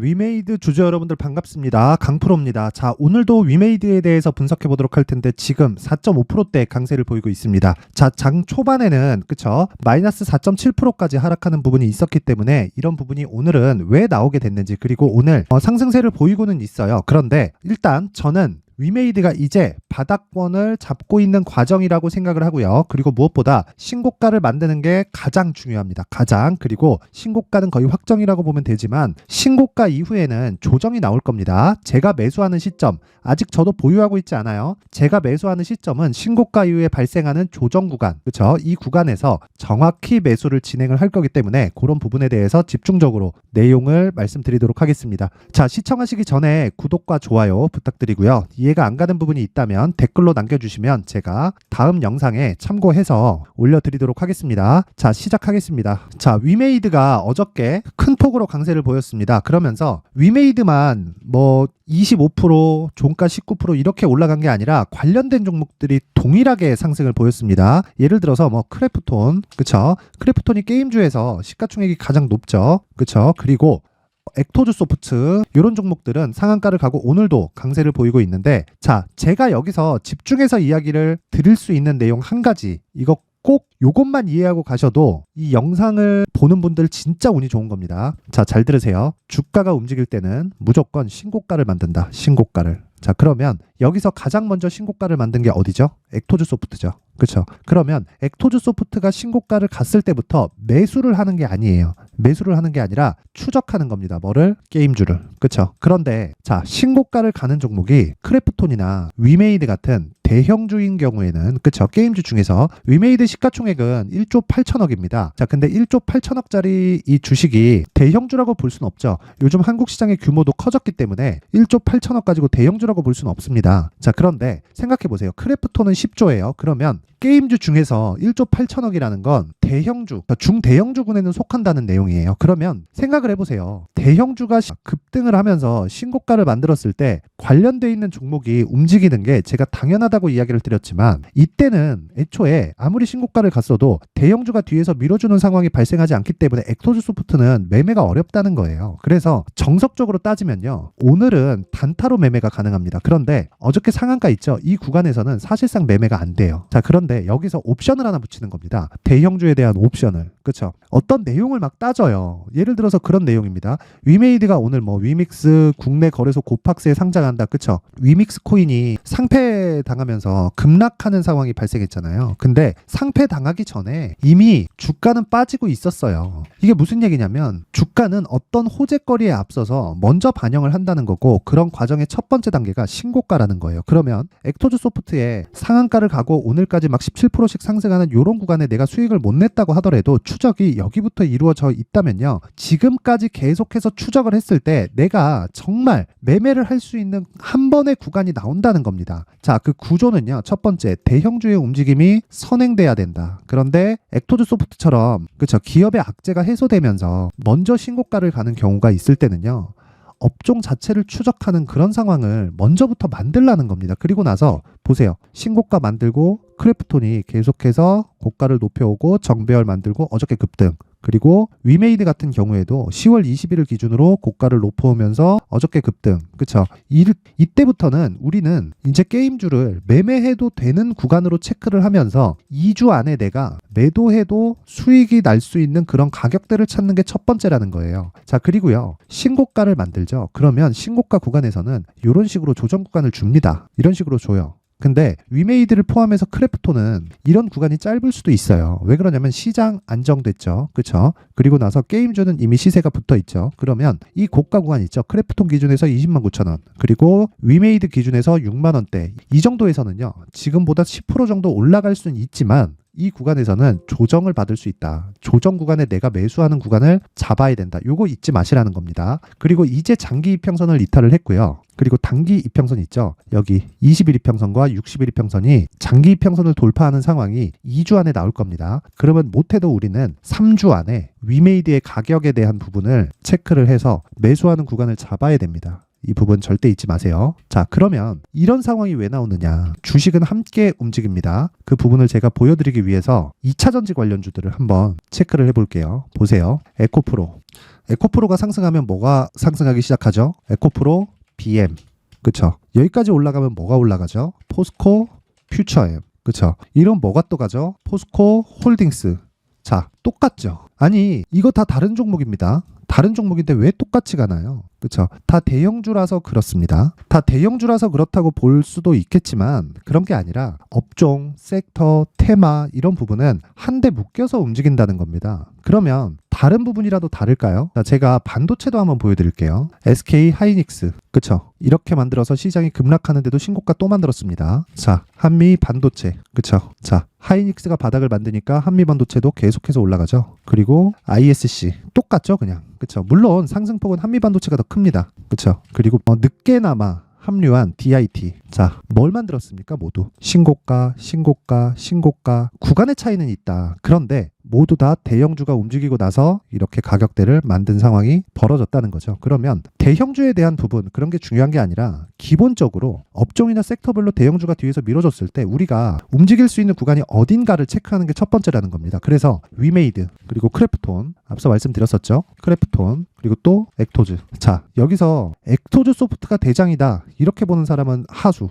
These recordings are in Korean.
위메이드 주주 여러분들 반갑습니다. 강프로입니다. 자, 오늘도 위메이드에 대해서 분석해 보도록 할 텐데 지금 4.5%대 강세를 보이고 있습니다. 자, 장 초반에는 그쵸? 마이너스 4.7%까지 하락하는 부분이 있었기 때문에 이런 부분이 오늘은 왜 나오게 됐는지, 그리고 오늘 상승세를 보이고는 있어요. 그런데 일단 저는 위메이드가 이제 바닥권을 잡고 있는 과정이라고 생각을 하고요. 그리고 무엇보다 신고가를 만드는 게 가장 중요합니다. 그리고 신고가는 거의 확정이라고 보면 되지만 신고가 이후에는 조정이 나올 겁니다. 제가 매수하는 시점, 아직 저도 보유하고 있지 않아요. 제가 매수하는 시점은 신고가 이후에 발생하는 조정 구간, 그렇죠? 이 구간에서 정확히 매수를 진행을 할 거기 때문에 그런 부분에 대해서 집중적으로 내용을 말씀드리도록 하겠습니다. 자, 시청하시기 전에 구독과 좋아요 부탁드리고요. 이해가 안 가는 부분이 있다면 댓글로 남겨주시면 제가 다음 영상에 참고해서 올려드리도록 하겠습니다. 자, 시작하겠습니다. 자, 위메이드가 어저께 큰 폭으로 강세를 보였습니다. 그러면서 위메이드만 25%, 종가 19% 이렇게 올라간 게 아니라 관련된 종목들이 동일하게 상승을 보였습니다. 예를 들어서 크래프톤, 그쵸? 크래프톤이 게임주에서 시가총액이 가장 높죠. 그쵸? 그리고 엑토즈 소프트, 이런 종목들은 상한가를 가고 오늘도 강세를 보이고 있는데, 자, 제가 여기서 집중해서 이야기를 드릴 수 있는 내용 한 가지, 이거 꼭 요것만 이해하고 가셔도 이 영상을 보는 분들 진짜 운이 좋은 겁니다. 자, 잘 들으세요. 주가가 움직일 때는 무조건 신고가를 만든다. 신고가를. 자, 그러면 여기서 가장 먼저 신고가를 만든 게 어디죠? 엑토즈 소프트죠. 그렇죠? 그러면 엑토즈 소프트가 신고가를 갔을 때부터 매수를 하는 게 아니에요. 매수를 하는 게 아니라 추적하는 겁니다. 뭐를? 게임주를. 그렇죠? 그런데 자, 신고가를 가는 종목이 크래프톤이나 위메이드 같은 대형주인 경우에는, 그쵸? 게임주 중에서 위메이드 시가총액은 1조 8천억입니다. 자, 근데 1조 8천억짜리 이 주식이 대형주라고 볼 수는 없죠. 요즘 한국 시장의 규모도 커졌기 때문에 1조 8천억 가지고 대형주라고 볼 수는 없습니다. 자, 그런데 생각해 보세요. 크래프톤은 10조예요. 그러면 게임주 중에서 1조 8천억이라는 건 대형주, 중대형주군에는 속한다는 내용이에요. 그러면 생각을 해보세요. 대형주가 급등을 하면서 신고가를 만들었을 때 관련돼 있는 종목이 움직이는 게 제가 당연하다고 이야기를 드렸지만, 이때는 애초에 아무리 신고가를 갔어도 대형주가 뒤에서 밀어주는 상황이 발생하지 않기 때문에 엑토즈 소프트는 매매가 어렵다는 거예요. 그래서 정석적으로 따지면요, 오늘은 단타로 매매가 가능합니다. 그런데 어저께 상한가 있죠? 이 구간에서는 사실상 매매가 안 돼요. 자, 그런데 여기서 옵션을 하나 붙이는 겁니다. 대형주에 대한 옵션을. 그렇죠? 어떤 내용을 막 따져요. 예를 들어서 그런 내용입니다. 위메이드가 오늘 위믹스 국내 거래소 고팍스에 상장한다. 그쵸? 위믹스 코인이 상패 당하면서 급락하는 상황이 발생했잖아요. 근데 상패 당하기 전에 이미 주가는 빠지고 있었어요. 이게 무슨 얘기냐면 주가는 어떤 호재거리에 앞서서 먼저 반영을 한다는 거고, 그런 과정의 첫 번째 단계가 신고가라는 거예요. 그러면 엑토즈 소프트에 상한가를 가고 오늘까지 막 17%씩 상승하는 이런 구간에 내가 수익을 못 냈다고 하더라도 추적이 여기부터 이루어져 있다면요, 지금까지 계속해서 추적을 했을 때 내가 정말 매매를 할 수 있는 한 번의 구간이 나온다는 겁니다. 자, 그 구조는요, 첫 번째, 대형주의 움직임이 선행돼야 된다. 그런데 엑토즈 소프트처럼, 그쵸, 기업의 악재가 해소되면서 먼저 신고가를 가는 경우가 있을 때는요, 업종 자체를 추적하는 그런 상황을 먼저부터 만들라는 겁니다. 그리고 나서 보세요. 신고가 만들고 크래프톤이 계속해서 고가를 높여오고 정배열 만들고 어저께 급등. 그리고 위메이드 같은 경우에도 10월 20일을 기준으로 고가를 높여오면서 어저께 급등. 그쵸? 이때부터는 우리는 이제 게임주를 매매해도 되는 구간으로 체크를 하면서 2주 안에 내가 매도해도 수익이 날 수 있는 그런 가격대를 찾는 게 첫 번째라는 거예요. 자, 그리고요, 신고가를 만들죠. 그러면 신고가 구간에서는 이런 식으로 조정 구간을 줍니다. 이런 식으로 줘요. 근데 위메이드를 포함해서 크래프톤은 이런 구간이 짧을 수도 있어요. 왜 그러냐면 시장 안정됐죠. 그쵸? 그리고 나서 게임주는 이미 시세가 붙어 있죠. 그러면 이 고가 구간 있죠. 크래프톤 기준에서 20만 9천 원, 그리고 위메이드 기준에서 6만 원대, 이 정도에서는요, 지금보다 10% 정도 올라갈 수는 있지만 이 구간에서는 조정을 받을 수 있다. 조정 구간에 내가 매수하는 구간을 잡아야 된다. 요거 잊지 마시라는 겁니다. 그리고 이제 장기 이평선을 이탈을 했고요. 그리고 단기 이평선 있죠. 여기 20일 이평선과 60일 이평선이 장기 이평선을 돌파하는 상황이 2주 안에 나올 겁니다. 그러면 못해도 우리는 3주 안에 위메이드의 가격에 대한 부분을 체크를 해서 매수하는 구간을 잡아야 됩니다. 이 부분 절대 잊지 마세요. 자, 그러면 이런 상황이 왜 나오느냐? 주식은 함께 움직입니다. 그 부분을 제가 보여드리기 위해서 2차전지 관련주들을 한번 체크를 해볼게요. 보세요. 에코프로. 에코프로가 상승하면 뭐가 상승하기 시작하죠? 에코프로, BM. 그쵸? 여기까지 올라가면 뭐가 올라가죠? 포스코, 퓨처엠. 그쵸? 이런 뭐가 또 가죠? 포스코, 홀딩스. 자, 똑같죠? 아니, 이거 다 다른 종목입니다. 다른 종목인데 왜 똑같이 가나요? 그렇죠? 다 대형주라서 그렇습니다. 다 대형주라서 그렇다고 볼 수도 있겠지만 그런 게 아니라 업종, 섹터, 테마 이런 부분은 한데 묶여서 움직인다는 겁니다. 그러면 다른 부분이라도 다를까요? 자, 제가 반도체도 한번 보여드릴게요. SK 하이닉스. 그쵸? 이렇게 만들어서 시장이 급락하는데도 신고가 또 만들었습니다. 자, 한미 반도체. 그쵸? 자, 하이닉스가 바닥을 만드니까 한미 반도체도 계속해서 올라가죠. 그리고 ISC. 똑같죠, 그냥. 그쵸? 물론 상승폭은 한미 반도체가 더 큽니다. 그쵸? 그리고 늦게나마 합류한 DIT. 자, 뭘 만들었습니까? 모두 신고가, 신고가, 신고가. 구간의 차이는 있다. 그런데 모두 다 대형주가 움직이고 나서 이렇게 가격대를 만든 상황이 벌어졌다는 거죠. 그러면 대형주에 대한 부분, 그런 게 중요한 게 아니라 기본적으로 업종이나 섹터별로 대형주가 뒤에서 밀어줬을 때 우리가 움직일 수 있는 구간이 어딘가를 체크하는 게 첫 번째라는 겁니다. 그래서 위메이드, 그리고 크래프톤, 앞서 말씀드렸었죠. 크래프톤, 그리고 또 액토즈. 자, 여기서 액토즈 소프트가 대장이다 이렇게 보는 사람은 하수.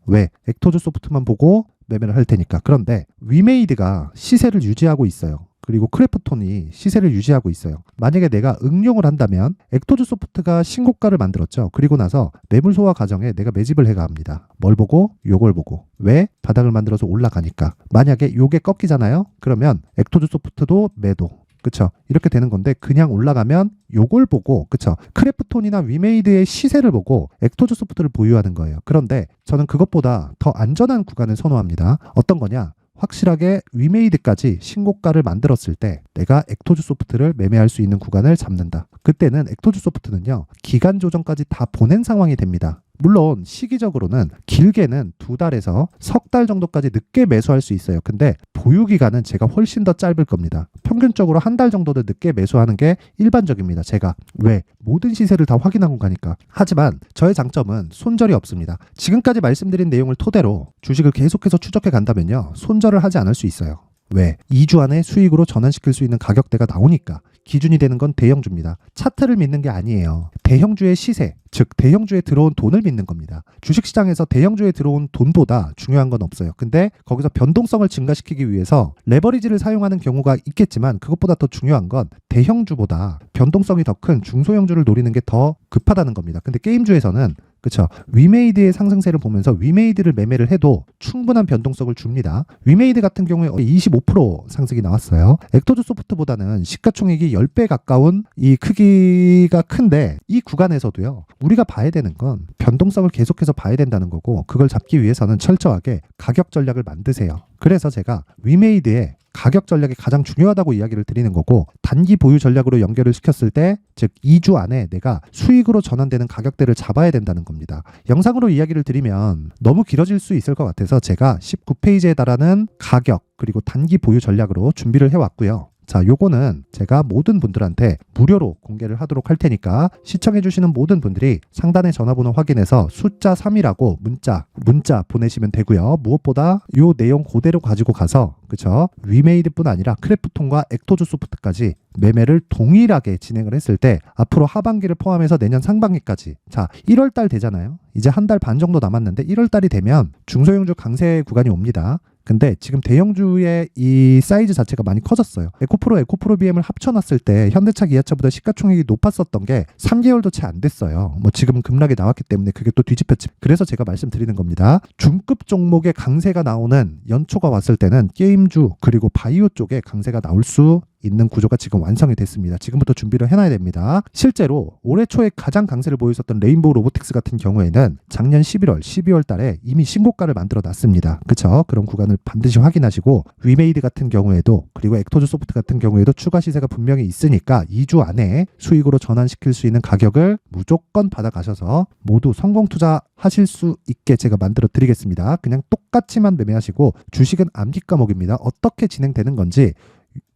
왜? 액토즈 소프트만 보고 매매를 할 테니까. 그런데 위메이드가 시세를 유지하고 있어요. 그리고 크래프톤이 시세를 유지하고 있어요. 만약에 내가 응용을 한다면 액토즈 소프트가 신고가를 만들었죠. 그리고 나서 매물 소화 과정에 내가 매집을 해가합니다. 뭘 보고? 요걸 보고. 왜? 바닥을 만들어서 올라가니까. 만약에 요게 꺾이잖아요. 그러면 액토즈 소프트도 매도. 그쵸? 이렇게 되는 건데 그냥 올라가면 요걸 보고, 그쵸? 크래프톤이나 위메이드의 시세를 보고 액토즈 소프트를 보유하는 거예요. 그런데 저는 그것보다 더 안전한 구간을 선호합니다. 어떤 거냐? 확실하게 위메이드까지 신고가를 만들었을 때 내가 액토즈 소프트를 매매할 수 있는 구간을 잡는다. 그때는 액토즈 소프트는요, 기간 조정까지 다 보낸 상황이 됩니다. 물론 시기적으로는 길게는 2달에서 석 달 정도까지 늦게 매수할 수 있어요. 근데 보유 기간은 제가 훨씬 더 짧을 겁니다. 평균적으로 1달 정도는 늦게 매수하는 게 일반적입니다. 제가 왜? 모든 시세를 다 확인하고 가니까. 하지만 저의 장점은 손절이 없습니다. 지금까지 말씀드린 내용을 토대로 주식을 계속해서 추적해 간다면요, 손절을 하지 않을 수 있어요. 왜? 2주 안에 수익으로 전환시킬 수 있는 가격대가 나오니까. 기준이 되는 건 대형주입니다. 차트를 믿는 게 아니에요. 대형주의 시세, 즉 대형주에 들어온 돈을 믿는 겁니다. 주식시장에서 대형주에 들어온 돈보다 중요한 건 없어요. 근데 거기서 변동성을 증가시키기 위해서 레버리지를 사용하는 경우가 있겠지만 그것보다 더 중요한 건 대형주보다 변동성이 더 큰 중소형주를 노리는 게 더 급하다는 겁니다. 근데 게임주에서는, 그쵸, 위메이드의 상승세를 보면서 위메이드를 매매를 해도 충분한 변동성을 줍니다. 위메이드 같은 경우에 25% 상승이 나왔어요. 액토즈 소프트보다는 시가총액이 10배 가까운 이 크기가 큰데 이 구간에서도요, 우리가 봐야 되는 건 변동성을 계속해서 봐야 된다는 거고, 그걸 잡기 위해서는 철저하게 가격 전략을 만드세요. 그래서 제가 위메이드의 가격 전략이 가장 중요하다고 이야기를 드리는 거고, 단기 보유 전략으로 연결을 시켰을 때, 즉 2주 안에 내가 수익으로 전환되는 가격대를 잡아야 된다는 겁니다. 영상으로 이야기를 드리면 너무 길어질 수 있을 것 같아서 제가 19페이지에 달하는 가격 그리고 단기 보유 전략으로 준비를 해왔고요. 자, 요거는 제가 모든 분들한테 무료로 공개를 하도록 할 테니까 시청해주시는 모든 분들이 상단의 전화번호 확인해서 숫자 3이라고 문자 보내시면 되고요. 무엇보다 요 내용 그대로 가지고 가서, 그쵸, 위메이드뿐 아니라 크래프톤과 액토즈 소프트까지 매매를 동일하게 진행을 했을 때 앞으로 하반기를 포함해서 내년 상반기까지, 자, 1월달 되잖아요. 이제 한 달 반 정도 남았는데 1월달이 되면 중소형주 강세 구간이 옵니다. 근데 지금 대형주의 이 사이즈 자체가 많이 커졌어요. 에코프로 BM을 합쳐놨을 때 현대차, 기아차보다 시가총액이 높았었던 게 3개월도 채 안 됐어요. 뭐 지금은 급락이 나왔기 때문에 그게 또 뒤집혔지. 그래서 제가 말씀드리는 겁니다. 중급 종목의 강세가 나오는 연초가 왔을 때는 게임주 그리고 바이오 쪽에 강세가 나올 수 있는 구조가 지금 완성이 됐습니다. 지금부터 준비를 해놔야 됩니다. 실제로 올해 초에 가장 강세를 보였었던 레인보우 로보틱스 같은 경우에는 작년 11월, 12월 달에 이미 신고가를 만들어 놨습니다. 그쵸? 그런 구간을 반드시 확인하시고, 위메이드 같은 경우에도, 그리고 액토즈 소프트 같은 경우에도 추가 시세가 분명히 있으니까 2주 안에 수익으로 전환시킬 수 있는 가격을 무조건 받아가셔서 모두 성공 투자하실 수 있게 제가 만들어 드리겠습니다. 그냥 똑같이만 매매하시고, 주식은 암기 과목입니다. 어떻게 진행되는 건지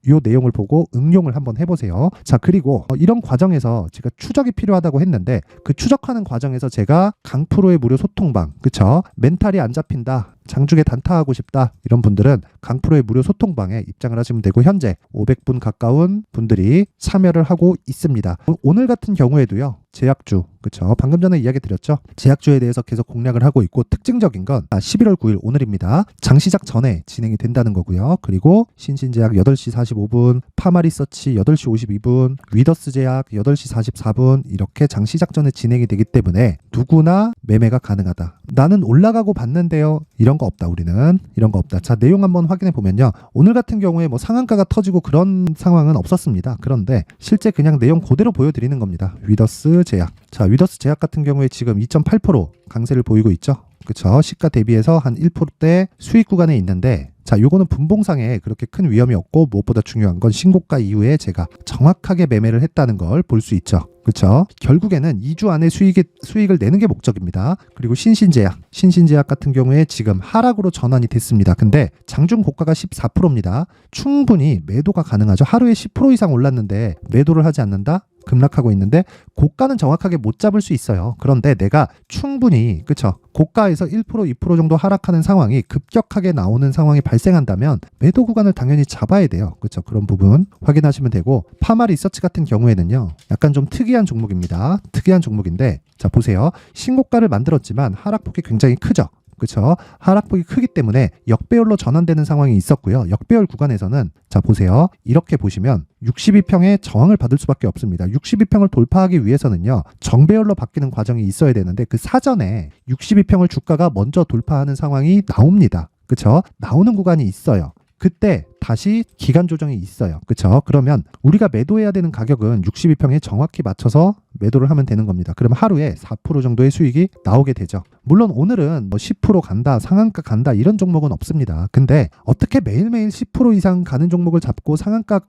이 내용을 보고 응용을 한번 해보세요. 자, 그리고 이런 과정에서 제가 추적이 필요하다고 했는데 그 추적하는 과정에서 제가 강프로의 무료 소통방, 그쵸? 멘탈이 안 잡힌다, 장중에 단타하고 싶다, 이런 분들은 강프로의 무료 소통방에 입장을 하시면 되고 현재 500분 가까운 분들이 참여를 하고 있습니다. 오늘 같은 경우에도요. 제약주, 그쵸? 방금 전에 이야기 드렸죠? 제약주에 대해서 계속 공략을 하고 있고 특징적인 건 11월 9일 오늘입니다. 장시작 전에 진행이 된다는 거고요. 그리고 신신제약 8시 45분, 파마리서치 8시 52분, 위더스 제약 8시 44분 이렇게 장시작 전에 진행이 되기 때문에 누구나 매매가 가능하다. 나는 올라가고 봤는데요. 이런 거 없다. 우리는 이런 거 없다. 자, 내용 한번 확인해 보면요. 오늘 같은 경우에 뭐 상한가가 터지고 그런 상황은 없었습니다. 그런데 실제 그냥 내용 그대로 보여드리는 겁니다. 위더스 제약. 자, 위더스 제약 같은 경우에 지금 2.8% 강세를 보이고 있죠. 그쵸? 시가 대비해서 한 1%대 수익 구간에 있는데 자, 요거는 분봉상에 그렇게 큰 위험이 없고 무엇보다 중요한 건 신고가 이후에 제가 정확하게 매매를 했다는 걸 볼 수 있죠. 그렇죠? 결국에는 2주 안에 수익을 내는 게 목적입니다. 그리고 신신제약 같은 경우에 지금 하락으로 전환이 됐습니다. 근데 장중 고가가 14%입니다. 충분히 매도가 가능하죠. 하루에 10% 이상 올랐는데 매도를 하지 않는다? 급락하고 있는데 고가는 정확하게 못 잡을 수 있어요. 그런데 내가 충분히 그쵸? 고가에서 1% 2% 정도 하락하는 상황이 급격하게 나오는 상황이 발생한다면 매도 구간을 당연히 잡아야 돼요. 그쵸? 그런 부분 확인하시면 되고 파마 리서치 같은 경우에는요. 약간 좀 특이한 종목입니다. 특이한 종목인데 자 보세요. 신고가를 만들었지만 하락폭이 굉장히 크죠. 그렇죠? 하락폭이 크기 때문에 역배열로 전환되는 상황이 있었고요. 역배열 구간에서는 자 보세요. 이렇게 보시면 62평의 저항을 받을 수밖에 없습니다. 62평을 돌파하기 위해서는요. 정배열로 바뀌는 과정이 있어야 되는데 그 사전에 62평을 주가가 먼저 돌파하는 상황이 나옵니다. 그렇죠? 나오는 구간이 있어요. 그때 다시 기간 조정이 있어요. 그렇죠? 그러면 우리가 매도해야 되는 가격은 62평에 정확히 맞춰서 매도를 하면 되는 겁니다. 그럼 하루에 4% 정도의 수익이 나오게 되죠. 물론 오늘은 뭐 10% 간다, 상한가 간다 이런 종목은 없습니다. 근데 어떻게 매일매일 10% 이상 가는 종목을 잡고 상한가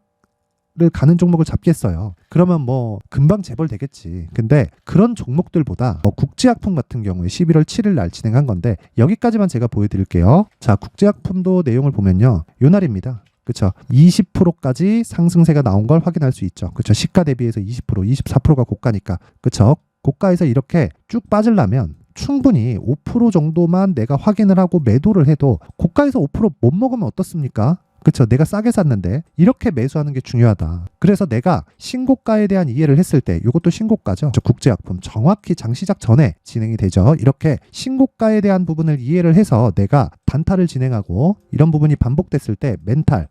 를 가는 종목을 잡겠어요. 그러면 뭐 금방 재벌 되겠지. 근데 그런 종목들보다 국제약품 같은 경우에 11월 7일 날 진행한 건데 여기까지만 제가 보여드릴게요. 자, 국제약품도 내용을 보면요. 요 날입니다. 그쵸? 20%까지 상승세가 나온 걸 확인할 수 있죠. 그쵸? 시가 대비해서 20%, 24%가 고가니까. 그쵸? 고가에서 이렇게 쭉 빠지려면 충분히 5% 정도만 내가 확인을 하고 매도를 해도 고가에서 5% 못 먹으면 어떻습니까? 그쵸? 내가 싸게 샀는데 이렇게 매수하는 게 중요하다. 그래서 내가 신고가에 대한 이해를 했을 때 이것도 신고가죠. 국제약품 정확히 장시작 전에 진행이 되죠. 이렇게 신고가에 대한 부분을 이해를 해서 내가 단타를 진행하고 이런 부분이 반복됐을 때 멘탈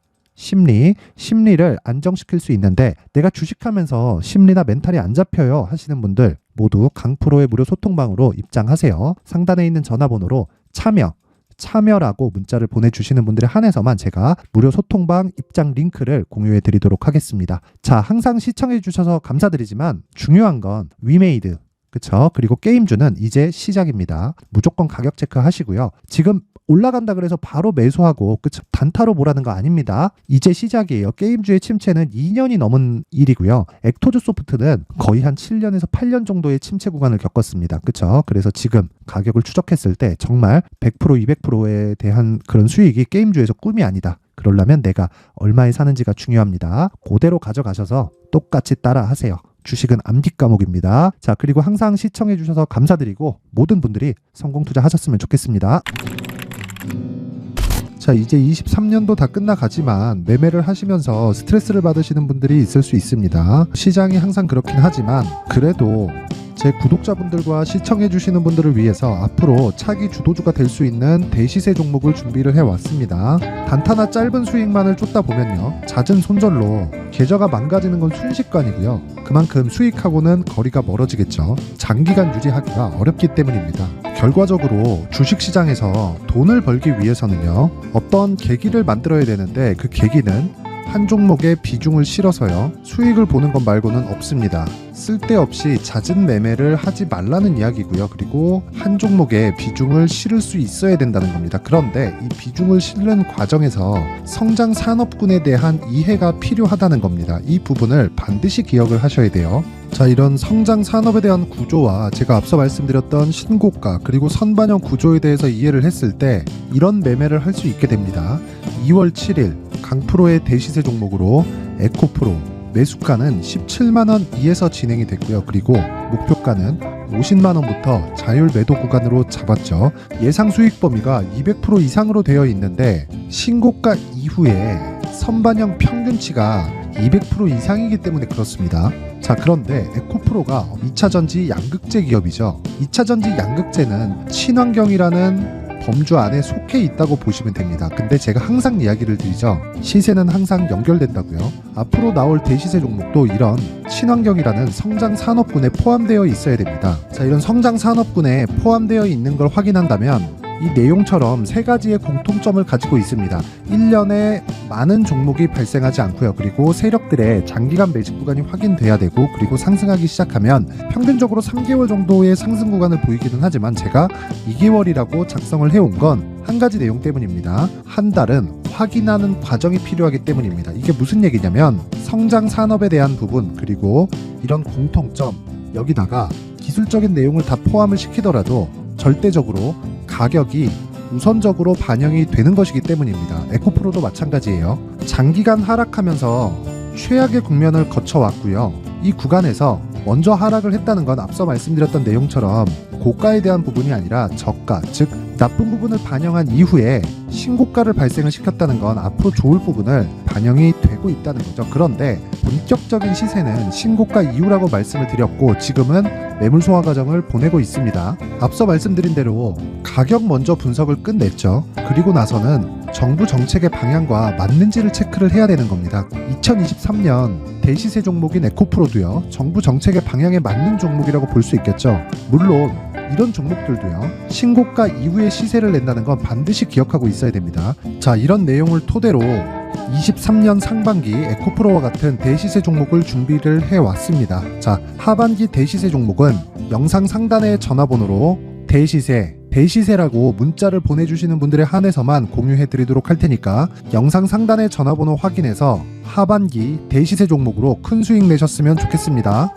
심리를 안정시킬 수 있는데 내가 주식하면서 심리나 멘탈이 안 잡혀요 하시는 분들 모두 강프로의 무료 소통방으로 입장하세요. 상단에 있는 전화번호로 참여라고 문자를 보내주시는 분들에 한해서만 제가 무료 소통방 입장 링크를 공유해 드리도록 하겠습니다. 자, 항상 시청해 주셔서 감사드리지만 중요한 건 위메이드 그쵸? 그리고 게임주는 이제 시작입니다. 무조건 가격 체크하시고요. 지금 올라간다 그래서 바로 매수하고 그쵸? 단타로 보라는 거 아닙니다. 이제 시작이에요. 게임주의 침체는 2년이 넘은 일이고요. 엑토즈 소프트는 거의 한 7년에서 8년 정도의 침체 구간을 겪었습니다. 그쵸? 그래서 지금 가격을 추적했을 때 정말 100% 200%에 대한 그런 수익이 게임주에서 꿈이 아니다. 그러려면 내가 얼마에 사는지가 중요합니다. 그대로 가져가셔서 똑같이 따라 하세요. 주식은 암기 과목입니다. 자, 그리고 항상 시청해 주셔서 감사드리고 모든 분들이 성공 투자하셨으면 좋겠습니다. 자, 이제 23년도 다 끝나가지만 매매를 하시면서 스트레스를 받으시는 분들이 있을 수 있습니다. 시장이 항상 그렇긴 하지만 그래도 제 구독자분들과 시청해주시는 분들을 위해서 앞으로 차기 주도주가 될 수 있는 대시세 종목을 준비를 해왔습니다. 단타나 짧은 수익만을 쫓다 보면요. 잦은 손절로 계좌가 망가지는 건 순식간이고요. 그만큼 수익하고는 거리가 멀어지겠죠. 장기간 유지하기가 어렵기 때문입니다. 결과적으로 주식시장에서 돈을 벌기 위해서는요. 어떤 계기를 만들어야 되는데 그 계기는 한 종목에 비중을 실어서요. 수익을 보는 것 말고는 없습니다. 쓸데없이 잦은 매매를 하지 말라는 이야기고요. 그리고 한 종목에 비중을 실을 수 있어야 된다는 겁니다. 그런데 이 비중을 실는 과정에서 성장 산업군에 대한 이해가 필요하다는 겁니다. 이 부분을 반드시 기억을 하셔야 돼요. 자, 이런 성장 산업에 대한 구조와 제가 앞서 말씀드렸던 신고가 그리고 선반영 구조에 대해서 이해를 했을 때 이런 매매를 할 수 있게 됩니다. 2월 7일 강프로의 대시세 종목으로 에코프로 매수가는 17만원 이에서 진행이 됐고요. 그리고 목표가는 50만원부터 자율 매도 구간으로 잡았죠. 예상 수익 범위가 200% 이상으로 되어 있는데 신고가 이후에 선반영 평균치가 200% 이상이기 때문에 그렇습니다. 자, 그런데 에코프로가 2차전지 양극재 기업이죠. 2차전지 양극재는 친환경이라는 범주 안에 속해 있다고 보시면 됩니다. 근데 제가 항상 이야기를 드리죠. 시세는 항상 연결된다고요. 앞으로 나올 대시세 종목도 이런 친환경이라는 성장 산업군에 포함되어 있어야 됩니다. 자, 이런 성장 산업군에 포함되어 있는 걸 확인한다면 이 내용처럼 세 가지의 공통점을 가지고 있습니다. 1년에 많은 종목이 발생하지 않고요. 그리고 세력들의 장기간 매집 구간이 확인돼야 되고, 그리고 상승하기 시작하면 평균적으로 3개월 정도의 상승 구간을 보이기는 하지만 제가 2개월이라고 작성을 해온 건 한 가지 내용 때문입니다. 한 달은 확인하는 과정이 필요하기 때문입니다. 이게 무슨 얘기냐면 성장 산업에 대한 부분, 그리고 이런 공통점, 여기다가 기술적인 내용을 다 포함을 시키더라도 절대적으로 가격이 우선적으로 반영이 되는 것이기 때문입니다. 에코프로도 마찬가지예요. 장기간 하락하면서 최악의 국면을 거쳐왔고요. 이 구간에서 먼저 하락을 했다는 건 앞서 말씀드렸던 내용처럼 고가에 대한 부분이 아니라 저가, 즉 나쁜 부분을 반영한 이후에 신고가를 발생을 시켰다는 건 앞으로 좋을 부분을 반영이 되고 있다는 거죠. 그런데 본격적인 시세는 신고가 이후라고 말씀을 드렸고, 지금은 매물 소화 과정을 보내고 있습니다. 앞서 말씀드린 대로 가격 먼저 분석을 끝냈죠. 그리고 나서는 정부 정책의 방향과 맞는지를 체크를 해야 되는 겁니다. 2023년 대시세 종목인 에코프로도요, 정부 정책의 방향에 맞는 종목이라고 볼 수 있겠죠. 물론 이런 종목들도요, 신고가 이후에 시세를 낸다는 건 반드시 기억하고 있어야 됩니다. 자, 이런 내용을 토대로 23년 상반기 에코프로와 같은 대시세 종목을 준비를 해왔습니다. 자, 하반기 대시세 종목은 영상 상단의 전화번호로 대시세라고 문자를 보내주시는 분들에 한해서만 공유해드리도록 할 테니까 영상 상단의 전화번호 확인해서 하반기 대시세 종목으로 큰 수익 내셨으면 좋겠습니다.